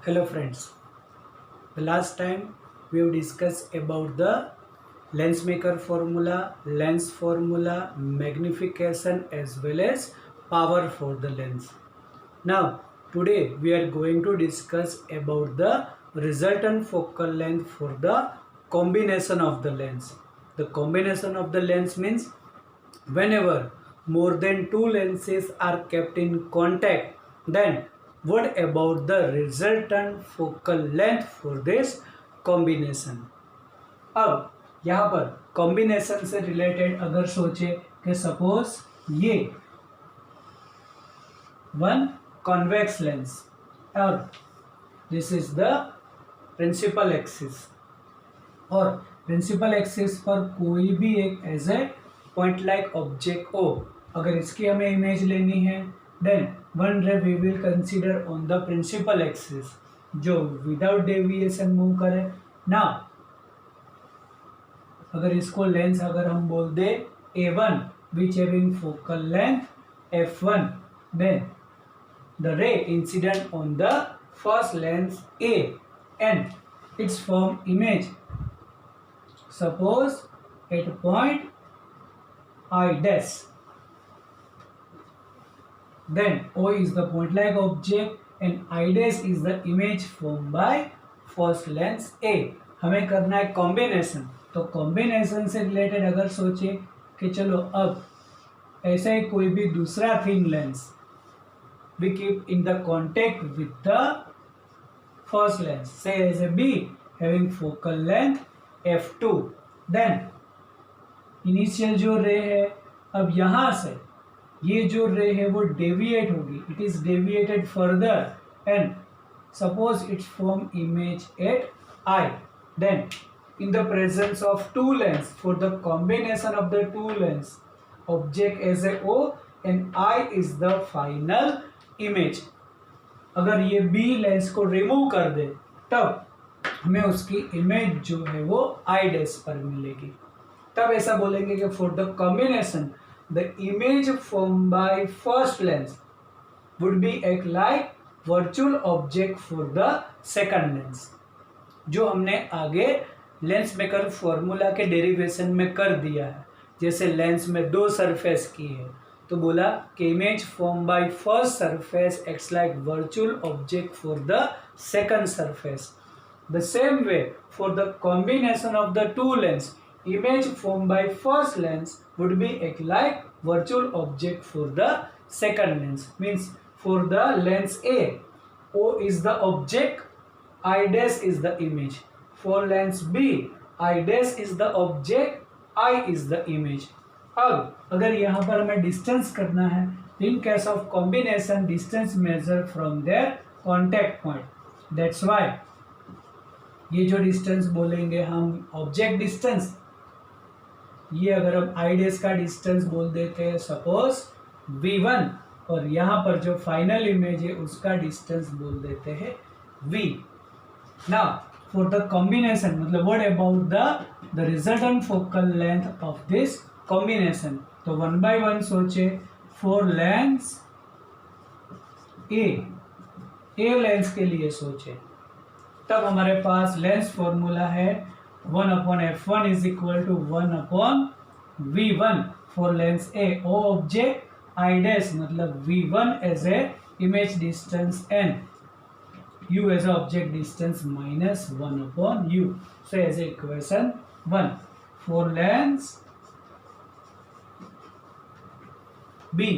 Hello friends, the last time we have discussed about the lens maker formula, lens formula, magnification as well as power for the lens. Now today we are going to discuss about the resultant focal length for the combination of the lens. The combination of the lens means whenever more than two lenses are kept in contact, then what about the resultant focal length for this combination? अब यहाँ पर combination से related अगर सोचे कि suppose ये one convex lens और this is the principal axis, और प्रिंसिपल एक्सिस पर कोई भी एक as a point like object हो, अगर इसकी हमें इमेज लेनी है then one ray we will consider on the principal axis जो विदाउट डेविएशन मूव करे ना। अगर इसको लेंस अगर हम बोल दे A1 which having focal length F1, then the ray incident on the first lens A and its form image suppose at point I dash, then O is the point like object and I dash is the image formed by first lens A. हमें करना है combination, तो combination से related अगर सोचे कि चलो अब ऐसा ही कोई भी दूसरा thin lens we keep in the contact with the first lens, say as a B having focal length F2, then initial जो रे है अब यहाँ से ये जो रे है वो डेविएट होगी, it is deviated further and suppose its form image at I, then in the presence of two lens, for the combination of the two lens, object as a O and I is the final image. अगर ये B lens को remove कर दे तब हमें उसकी image जो है वो I डैश पर मिलेगी। तब ऐसा बोलेंगे कि for the combination the image form by first lens would be act like virtual object for the second lens, जो हमने आगे लेंस मेकर फॉर्मूला के डेरिवेशन में कर दिया है। जैसे लेंस में दो सरफेस की है तो बोला कि image form by first surface acts like virtual object for the second surface. The same way for the combination of the two lens, image formed by first lens would be act like virtual object for the second lens. Means for the lens A, O is the object, I dash is the image. For lens B, I dash is the object, I is the image. अब अगर यहाँ पर हमें distance करना है, in case of combination distance measure from their contact point. That's why ये जो distance बोलेंगे हम ऑब्जेक्ट डिस्टेंस, ये अगर हम आई डैश का डिस्टेंस बोल देते हैं सपोज V1, और यहाँ पर जो फाइनल इमेज है उसका डिस्टेंस बोल देते हैं V। Now for the combination मतलब what about the resultant focal length of this combination, तो वन बाय वन सोचे। फॉर लेंस ए लेंस के लिए सोचे तब हमारे पास लेंस फॉर्मूला है 1/f1 is equal to 1/v1 for lens A. O object I dash मतलब v1 as a image distance and u as a object distance minus 1/u, so as a equation 1। For lens B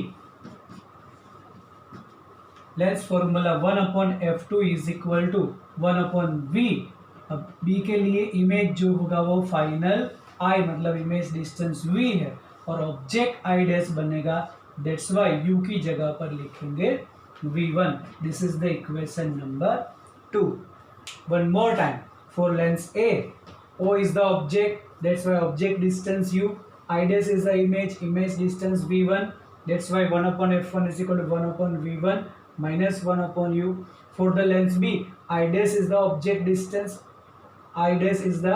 lens formula 1/f2 is equal to 1/v। अब B के लिए image जो होगा वो final I मतलब image distance V है और object I dash बनेगा, दैट्स वाई U की जगह पर लिखेंगे V1। This is the equation number 2। One more time for lens A, O is the object, that's why object distance U, I dash is the image distance V1, that's why 1/f1 is equal to 1/v1 minus 1/u। For the lens B, I dash is the object distance, I dash is the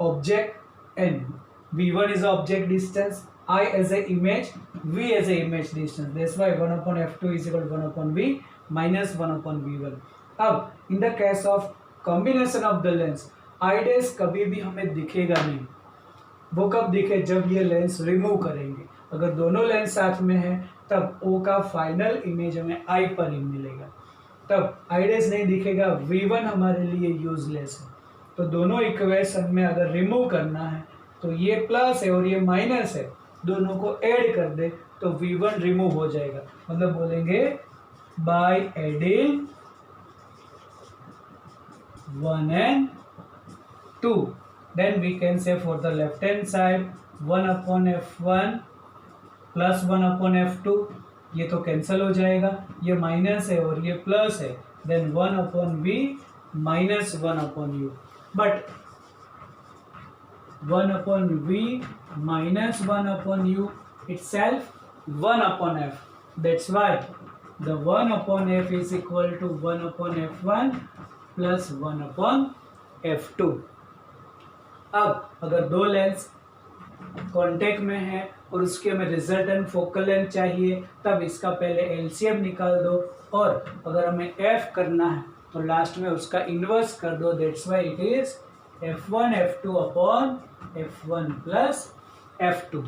object and V1 is the object distance, I as a image, V as a image distance. That's why 1/f2 is equal to 1/v minus 1/v1. अब in the case of combination of the lens I dash कभी भी हमें दिखेगा नहीं। वो कब दिखे? जब ये लेंस रिमूव करेंगे। अगर दोनों लेंस साथ में है तब ओ का फाइनल इमेज हमें आई पर ही मिलेगा, तब आई डैश नहीं दिखेगा। V1 हमारे लिए यूजलेस है। तो दोनों इक्वेशन में अगर रिमूव करना है तो ये प्लस है और ये माइनस है, दोनों को ऐड कर दे तो V1 रिमूव हो जाएगा। मतलब बोलेंगे by adding 1 and 2 then we can say for the left hand side 1 upon f1 plus 1 upon f2, ये तो कैंसिल हो जाएगा, ये माइनस है और ये प्लस है, then 1 upon v minus 1 upon u, but 1 upon v minus 1 upon u itself 1 upon f. That's why the 1 upon f is equal to 1 upon f1 plus 1 upon f2. अब अगर दो लेंस कॉन्टेक्ट में है और उसके हमें resultant focal length चाहिए, तब इसका पहले एलसीएम निकाल दो और अगर हमें f करना है तो लास्ट में उसका इन्वर्स कर दो। That's why it is f1 f2 upon f1 plus f2।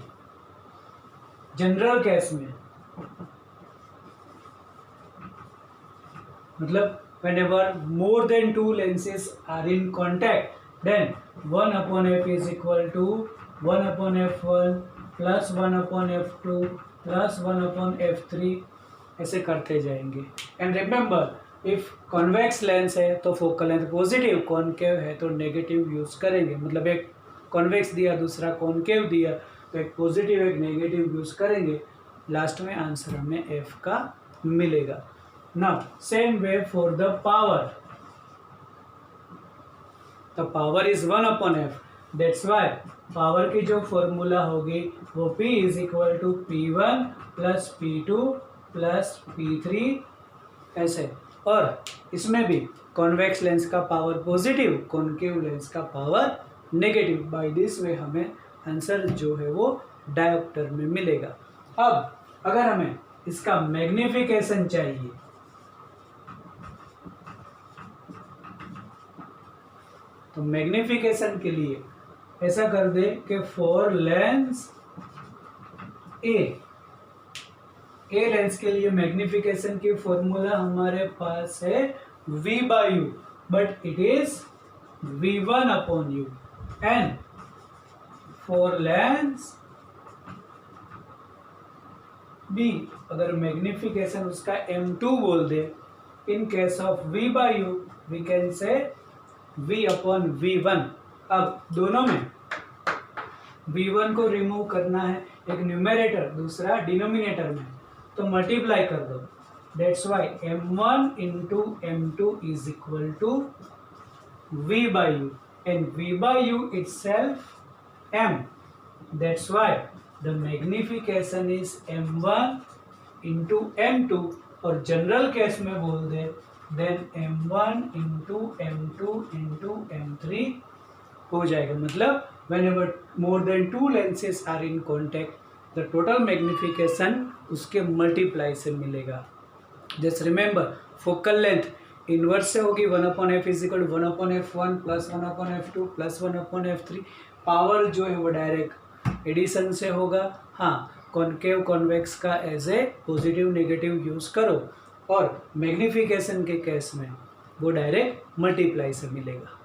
General case में मतलब whenever more than two lenses are in contact, then 1 upon f is equal to 1 upon f1 plus 1 upon f2 plus 1 upon f3 ऐसे करते जाएंगे। And remember if convex lens है तो focal length positive, concave है तो negative use करेंगे। मतलब एक कॉन्वेक्स दिया दूसरा कॉनकेव दिया तो एक पॉजिटिव एक नेगेटिव यूज करेंगे, लास्ट में आंसर हमें f का मिलेगा। Now same way for the power, the power is 1 upon f, that's why power की जो फॉर्मूला होगी वो p is equal to p1 plus p2 plus p3 ऐसे। और इसमें भी कॉन्वेक्स लेंस का पावर पॉजिटिव, कॉनकेव लेंस का power negative. By this way हमें आंसर जो है वो डायोप्टर में मिलेगा। अब अगर हमें इसका मैग्निफिकेशन चाहिए तो मैग्निफिकेशन के लिए ऐसा कर दे कि फॉर लेंस ए लेंस के लिए मैग्निफिकेशन की फॉर्मूला हमारे पास है v by u, but it is v1 upon u। And for lens B अगर मैग्निफिकेशन उसका m2 बोल दे, in case of v by u we can say v upon v1। अब दोनों में v1 को रिमूव करना है, एक न्यूमरेटर दूसरा डिनोमिनेटर में, तो मल्टीप्लाई कर दो। That's why m1 into m2 is equal to v by U and v by U itself m। That's why the magnification is m1 into m2, और जनरल केस में बोल दे then m1 into m2 into m3 हो जाएगा। मतलब whenever more than two lenses are in contact, the total magnification उसके multiply से मिलेगा। Just remember focal length inverse से होगी 1 upon f is equal to 1 upon f1 plus 1 upon f2 plus 1 upon f3। Power जो है वो direct addition से होगा। हाँ, कॉनकेव कॉन्वेक्स का as a positive negative use करो, और मैग्निफिकेशन के केस में वो डायरेक्ट मल्टीप्लाई से मिलेगा।